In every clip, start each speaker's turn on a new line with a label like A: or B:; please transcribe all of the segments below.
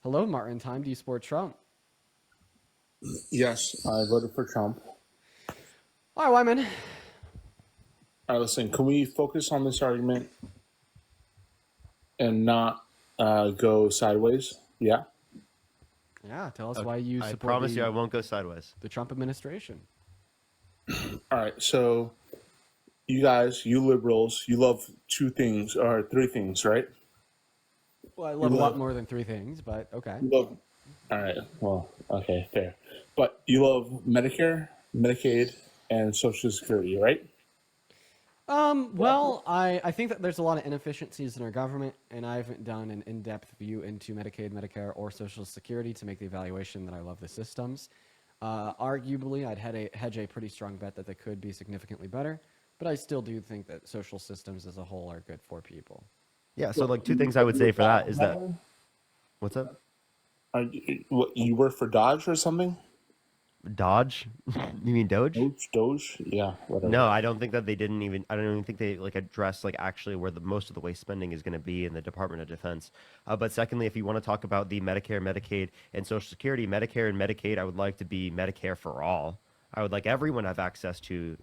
A: Hello, Martin. Time. Do you support Trump?
B: Yes, I voted for Trump.
A: All right, Wyman.
B: All right, listen, can we focus on this argument and not go sideways? Yeah.
A: Yeah, tell us
C: Okay.
A: why you
C: I
A: support
C: promise you I won't go sideways.
A: the Trump administration.
B: All right, so you guys, you liberals, you love two things or three things, right?
A: Well, I
B: You
A: love a lot
B: love,
A: more than three things, but okay.
B: you love, all right, well, okay, fair. But you love Medicare, Medicaid, and Social Security, right?
A: Well, I think that there's a lot of inefficiencies in our government, and I haven't done an in-depth view into Medicaid, Medicare, or Social Security to make the evaluation that I love the systems. Arguably, hedge a pretty strong bet that they could be significantly better, but I still do think that social systems as a whole are good for people.
C: Yeah, so
B: What,
C: like two things I would
B: you a
C: say for
B: Dodge
C: that is that
B: member?
C: what's up?
B: What, you work for Dodge or something?
C: Dodge? You mean Doge?
B: Doge? Yeah, whatever.
C: No, I don't think that they didn't even. I don't even think they like address like actually where the most of the waste spending is going to be in the Department of Defense. But secondly, if you want to talk about the Medicare, Medicaid, and Social Security, Medicare and Medicaid, I would like to be Medicare for all. I would like everyone to have access to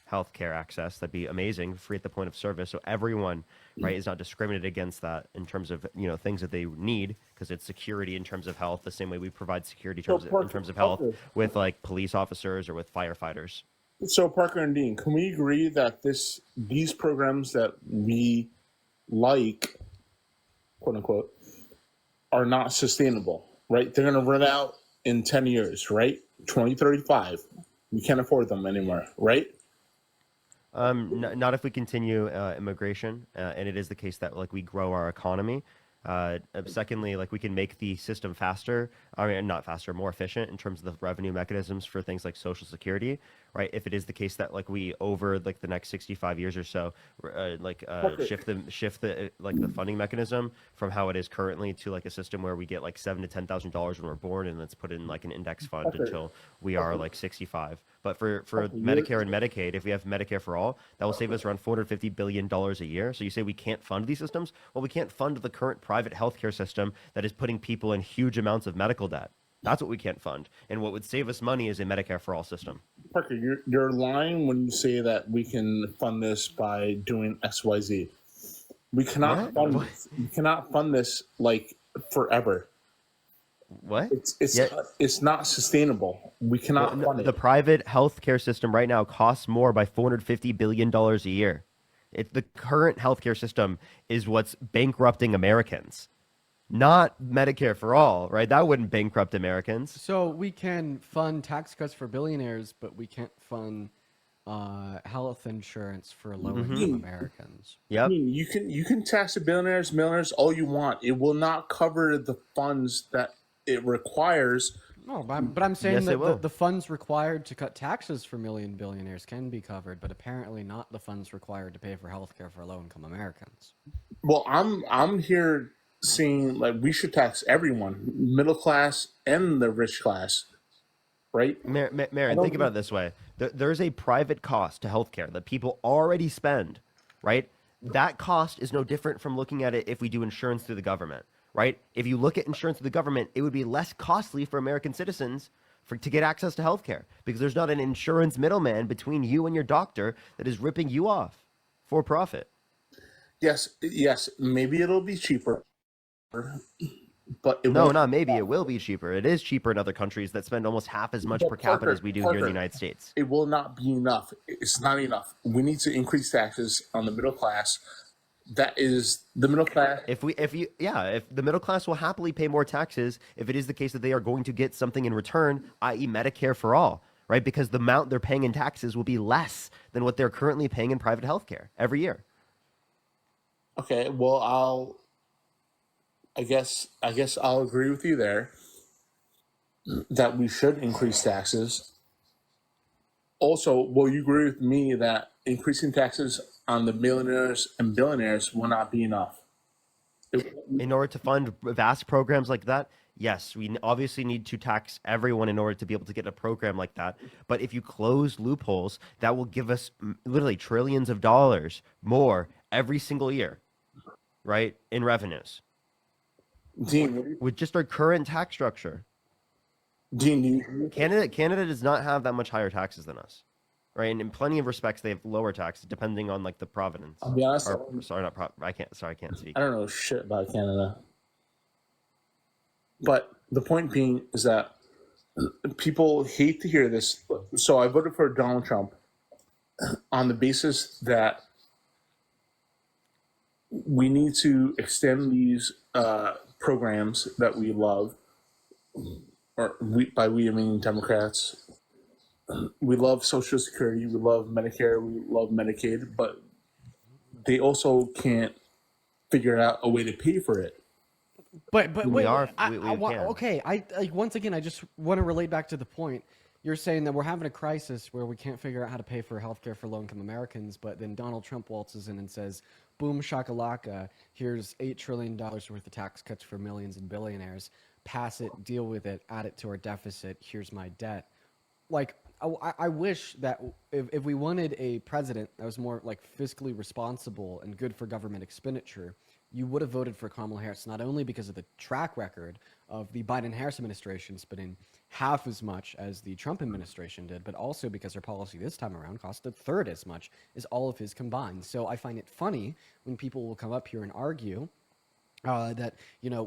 C: health care access. That'd be amazing, free at the point of service, so everyone right is not discriminated against that in terms of things that they need because it's security in terms of health, the same way we provide security
B: So
C: in
B: Parker,
C: terms of health
B: Parker,
C: with like police officers or with firefighters.
B: so Parker and Dean, can we agree that these programs that we like, quote unquote, are not sustainable, right? They're going to run out in 10 years, right? 2035. We can't afford them anymore, right?
C: Not if we continue immigration, and it is the case that like we grow our economy. Secondly, like we can make the system faster. I mean, not faster, more efficient in terms of the revenue mechanisms for things like Social Security, right? If it is the case that like we over like the next 65 years or so,
B: Parker,
C: shift the like the funding mechanism from how it is currently to like a system where we get like $7,000 to $10,000 when we're born, and it's put in like an index fund
B: Parker,
C: until we are
B: Parker,
C: like 65. But for
B: Parker,
C: Medicare and Medicaid, if we have Medicare for all, that will save us around $450 billion a year. So you say we can't fund these systems? Well, we can't fund the current private healthcare system that is putting people in huge amounts of medical debt. That's what we can't fund. And what would save us money is a Medicare for all system.
B: Parker, you're lying when you say that we can fund this by doing XYZ.
C: What? What?
B: We cannot fund this like forever.
C: What?
B: It's it's
C: Yeah.
B: it's not sustainable. We
C: Well,
B: cannot fund
C: the
B: it.
C: private healthcare system right now costs more by $450 billion a year. The current healthcare system is what's bankrupting Americans, not Medicare for all, right? That wouldn't bankrupt Americans.
A: So we can fund tax cuts for billionaires, but we can't fund health insurance for low-income
B: Dean,
A: Americans.
C: Yep.
B: Dean, you can tax the billionaires, millionaires all you want. It will not cover the funds that it requires.
A: No, but I'm saying
C: Yes, it
A: that
C: will.
A: the funds required to cut taxes for million billionaires can be covered, but apparently not the funds required to pay for healthcare for low-income Americans.
B: Well, I'm here saying like we should tax everyone, middle class and the rich class, right? I
C: Marin,
B: don't
C: think about
B: think
C: it this way. There's a private cost to healthcare that people already spend, right? That cost is no different from looking at it if we do insurance through the government, right? If you look at insurance through the government, it would be less costly for American citizens to get access to healthcare because there's not an insurance middleman between you and your doctor that is ripping you off for profit.
B: yes, maybe it'll be cheaper, but it
C: No,
B: won't.
C: not maybe. It will be cheaper. It is cheaper in other countries that spend almost half as much per
B: But
C: capita as we do here in the
B: Parker,
C: United States.
B: it will not be enough. It's not enough. We need to increase taxes on the middle class. That is the middle class.
C: If the middle class will happily pay more taxes if it is the case that they are going to get something in return, i.e., Medicare for all, right? Because the amount they're paying in taxes will be less than what they're currently paying in private healthcare every year.
B: Okay, well, I guess I'll agree with you there that we should increase taxes. Also, will you agree with me that increasing taxes on the millionaires and billionaires will not be enough? It-
C: In order to fund vast programs like that, yes, we obviously need to tax everyone in order to be able to get a program like that. But if you close loopholes, that will give us literally trillions of dollars more every single year, right, in revenues.
B: Dean,
C: with just our current tax structure.
B: Dean,
C: Canada does not have that much higher taxes than us, right? And in plenty of respects, they have lower taxes depending on like the provenance.
B: I'll be honest.
C: Or, sorry, not I can't speak.
B: I don't know shit about Canada. But the point being is that people hate to hear this. So I voted for Donald Trump on the basis that we need to extend these programs that we love, or by we I mean Democrats. We love Social Security, we love Medicare, we love Medicaid, but they also can't figure out a way to pay for it.
A: But
C: We
A: wait,
C: are-
A: I,
C: we
A: I wa-
C: can.
A: okay. I like once again. I just want to relate back to the point. You're saying that we're having a crisis where we can't figure out how to pay for healthcare for low-income Americans, but then Donald Trump waltzes in and says, "Boom shakalaka! Here's $8 trillion worth of tax cuts for millions and billionaires. Pass it, deal with it, add it to our deficit. Here's my debt." Like, I wish that if we wanted a president that was more like fiscally responsible and good for government expenditure, you would have voted for Kamala Harris, not only because of the track record of the Biden-Harris administration spending half as much as the Trump administration did, but also because her policy this time around cost a third as much as all of his combined. So I find it funny when people will come up here and argue that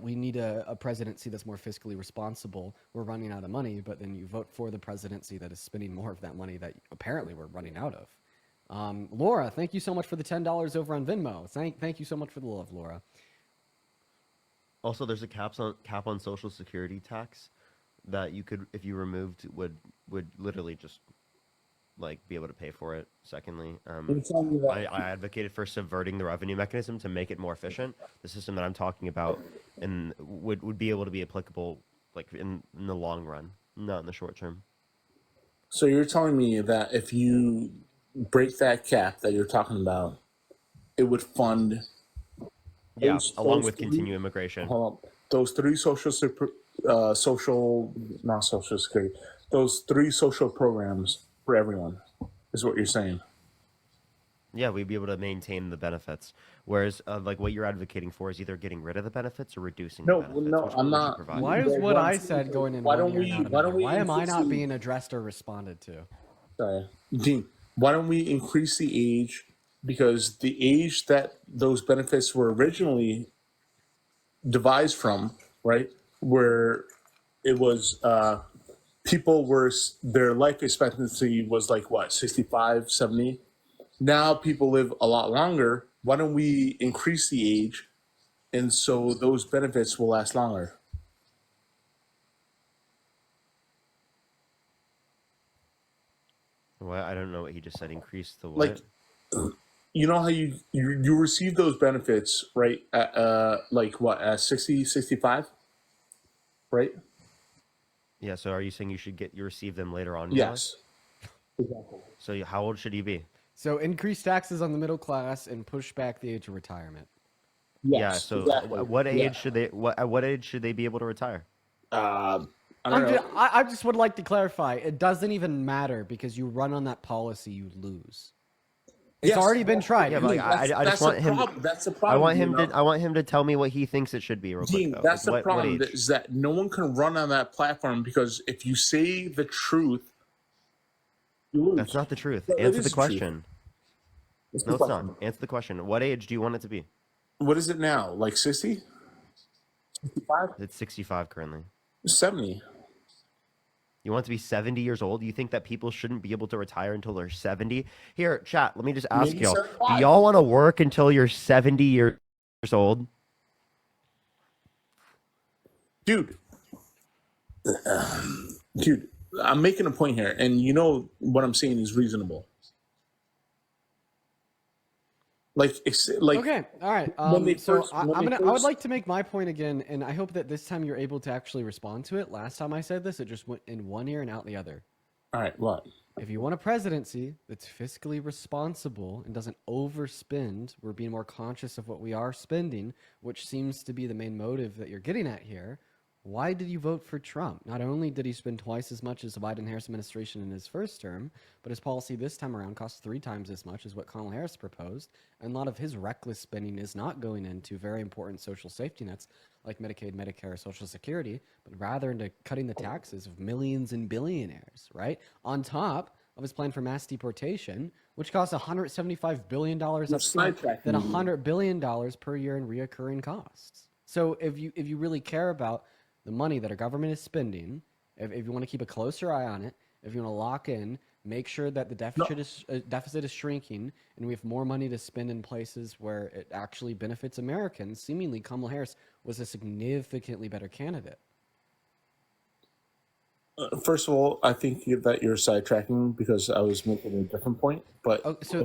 A: we need a presidency that's more fiscally responsible. We're running out of money, but then you vote for the presidency that is spending more of that money that apparently we're running out of. Laura, thank you so much for the $10 over on Venmo. Thank you so much for the love, Laura.
C: Also, there's a cap on Social Security tax that you could, if you removed, would literally just like be able to pay for it. Secondly, I advocated for subverting the revenue mechanism to make it more efficient. The system that I'm talking about and would be able to be applicable like in the long run, not in the short term.
B: So you're telling me that if you break that cap that you're talking about, it would fund
C: along with
B: three-
C: continued immigration.
B: hold on, those three not social security, those three social programs for everyone, is what you're saying.
C: Yeah, we'd be able to maintain the benefits. Whereas, like what you're advocating for is either getting rid of the benefits or reducing the benefits.
B: No,
C: Which
B: I'm
C: one would you
B: not.
C: provide?
A: Why is what I said going in
B: Why
A: one
B: don't
A: ear
B: we-
A: and out
B: why don't
A: another?
B: we
A: Why am I
B: increase
A: not
B: the-
A: being addressed or responded to?
B: Sorry, Dean. Why don't we increase the age? Because the age that those benefits were originally devised from, right, where it was people were their life expectancy was like what 65, 70. Now people live a lot longer. Why don't we increase the age, and so those benefits will last longer?
C: Well, I don't know what he just said. Increase the what?
B: Like, you know how you receive those benefits, right, at like what, at 60, 65, right?
C: Yeah. So, are you saying you receive them later on? in your life?
B: Yes. Exactly.
C: So, how old should you be?
A: So increase taxes on the middle class and push back the age of retirement.
B: Yes,
C: Yeah. So,
B: exactly.
C: what age
B: Yeah.
C: should they? At what age should they be able to retire?
B: I don't know.
A: I just would like to clarify. It doesn't even matter because you run on that policy, you lose. It's
B: Yes.
A: already been tried.
C: Yeah, but like, I
B: That's
C: just want
B: the
C: him.
B: problem. That's the
C: I
B: problem.
C: want him
B: Dean.
C: to. I want him to tell me what he thinks it should be. Real
B: Dean,
C: quick, though.
B: that's
C: Like,
B: the problem.
C: What age?
B: Is that no one can run on that platform because if you say the truth, you lose.
C: That's not the truth.
B: But it
C: Answer
B: is
C: the
B: the truth.
C: question.
B: It's
C: No,
B: the
C: it's not.
B: question.
C: Answer the question. What age do you want it to be?
B: What is it now? Like 60? 65?
C: It's 65 currently.
B: 70?
C: You want it to be 70 years old? You think that people shouldn't be able to retire until they're 70? Here, chat, let me just ask
B: Maybe
C: y'all.
B: 75.
C: Do y'all want to work until you're 70 years old?
B: Dude. Dude, I'm making a point here, and you know what I'm saying is reasonable. Like,
A: Okay, all right.
B: when they
A: So
B: first-
A: I
B: when they
A: would
B: first-
A: like to make my point again, and I hope that this time you're able to actually respond to it. Last time I said this, it just went in one ear and out the other.
B: all right, what?
A: If you want a presidency that's fiscally responsible and doesn't overspend, we're being more conscious of what we are spending, which seems to be the main motive that you're getting at here. Why did you vote for Trump? Not only did he spend twice as much as the Biden-Harris administration in his first term, but his policy this time around cost 3 times as much as what Kamala Harris proposed, and a lot of his reckless spending is not going into very important social safety nets like Medicaid, Medicare, Social Security, but rather into cutting the taxes of millions and billionaires, right? On top of his plan for mass deportation, which costs $175 billion up front, then $100 billion per year in reoccurring costs. So if you really care about the money that our government is spending, if you want to keep a closer eye on it, if you want to lock in, make sure that the deficit is shrinking, and we have more money to spend in places where it actually benefits Americans, seemingly Kamala Harris was a significantly better candidate.
B: First of all, I think that you're sidetracking because I was making a different point. But
A: So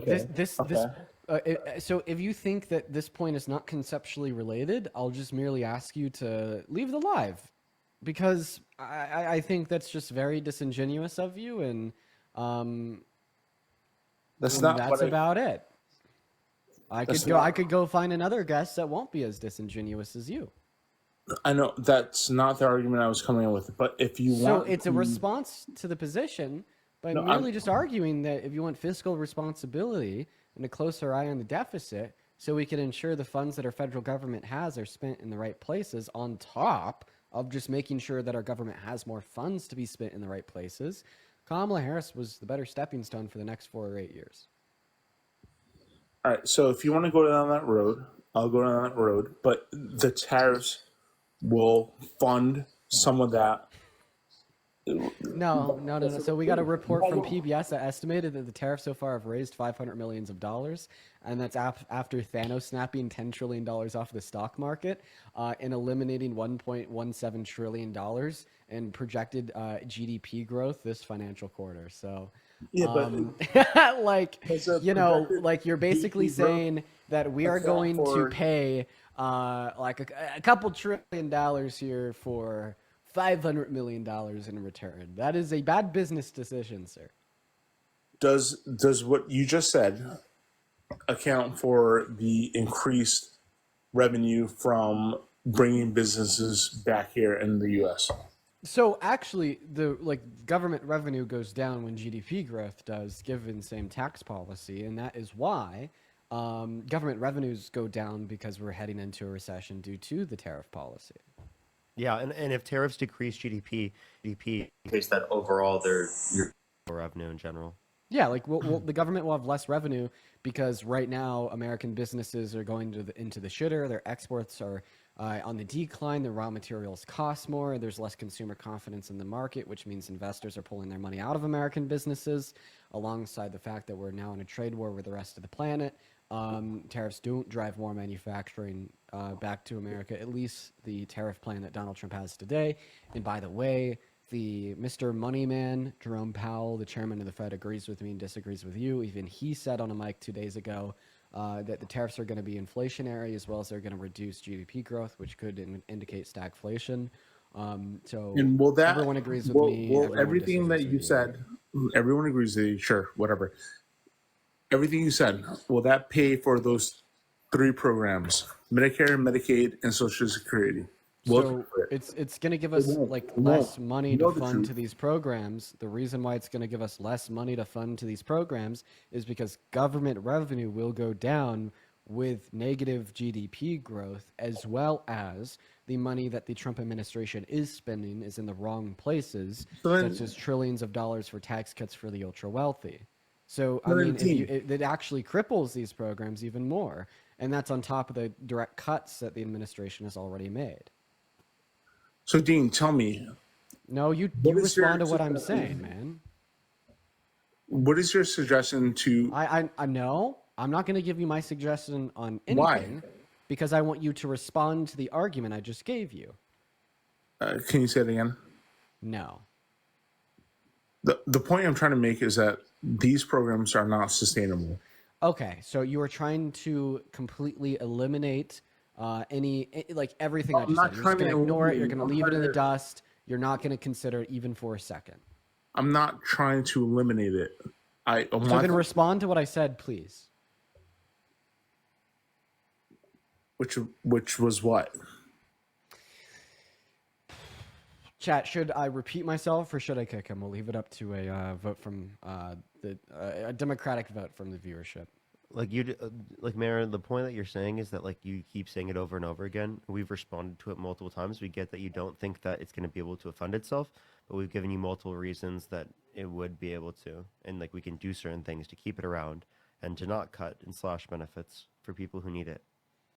A: so if you think that this point is not conceptually related, I'll just merely ask you to leave the live, because I think that's just very disingenuous of you, and
B: that's
A: about it. I could go find another guest that won't be as disingenuous as you.
B: I know that's not the argument I was coming up with, but if you want,
A: it's a response to the position, but merely just arguing that if you want fiscal responsibility and a closer eye on the deficit, so we can ensure the funds that our federal government has are spent in the right places, on top of just making sure that our government has more funds to be spent in the right places, Kamala Harris was the better stepping stone for the next 4 or 8 years.
B: All right, so if you want to go down that road, I'll go down that road, but the tariffs will fund some of that.
A: No. So we got a report from PBS that estimated that the tariffs so far have raised $500 million, and that's after Thanos snapping $10 trillion off the stock market and eliminating $1.17 trillion in projected GDP growth this financial quarter. So, like, like you're basically saying that we are going to pay like a couple $1 trillion here for $500 million in return. That is a bad business decision, sir.
B: Does what you just said account for the increased revenue from bringing businesses back here in the U.S.?
A: So actually, the government revenue goes down when GDP growth does, given same tax policy, and that is why government revenues go down, because we're heading into a recession due to the tariff policy.
C: Yeah, and if tariffs decrease GDP case that overall your revenue in general.
A: Yeah, like the government will have less revenue because right now American businesses are going into the shitter. Their exports are on the decline. The raw materials cost more. There's less consumer confidence in the market, which means investors are pulling their money out of American businesses, alongside the fact that we're now in a trade war with the rest of the planet. Tariffs don't drive more manufacturing back to America, at least the tariff plan that Donald Trump has today. And by the way, the Mr. Moneyman, Jerome Powell, the chairman of the Fed, agrees with me and disagrees with you. Even he said on a mic 2 days ago that the tariffs are going to be inflationary, as well as they're going to reduce GDP growth, which could indicate stagflation. So
B: and
A: everyone agrees with me.
B: Well, everything that you said, everyone agrees with you. Sure, whatever. Everything you said, will that pay for those 3 programs: Medicare, Medicaid, and Social Security?
A: So it's going to give us less money to fund to these programs. The reason why it's going to give us less money to fund to these programs is because government revenue will go down with negative GDP growth, as well as the money that the Trump administration is spending is in the wrong places, such as trillions of dollars for tax cuts for the ultra wealthy. So, I mean, it actually cripples these programs even more. And that's on top of the direct cuts that the administration has already made.
B: So, Dean, tell me.
A: No, you respond to what I'm saying, man.
B: What is your suggestion to...
A: I know. I'm not going to give you my suggestion on anything. Why? Because I want you to respond to the argument I just gave you.
B: Can you say it again?
A: No.
B: The point I'm trying to make is that these programs are not sustainable.
A: Okay, so you are trying to completely eliminate everything I just said. You're just going to ignore it. You're going to leave it in the dust. You're not going to consider it even for a second.
B: I'm not trying to eliminate it.
A: So then respond to what I said, please.
B: Which was what?
A: Chat, should I repeat myself or should I kick him? We'll leave it up to a vote from a Democratic vote from the viewership.
C: Like like Mayor, the point that you're saying is that like you keep saying it over and over again. We've responded to it multiple times. We get that you don't think that it's going to be able to fund itself, but we've given you multiple reasons that it would be able to, and like we can do certain things to keep it around and to not cut and slash benefits for people who need it.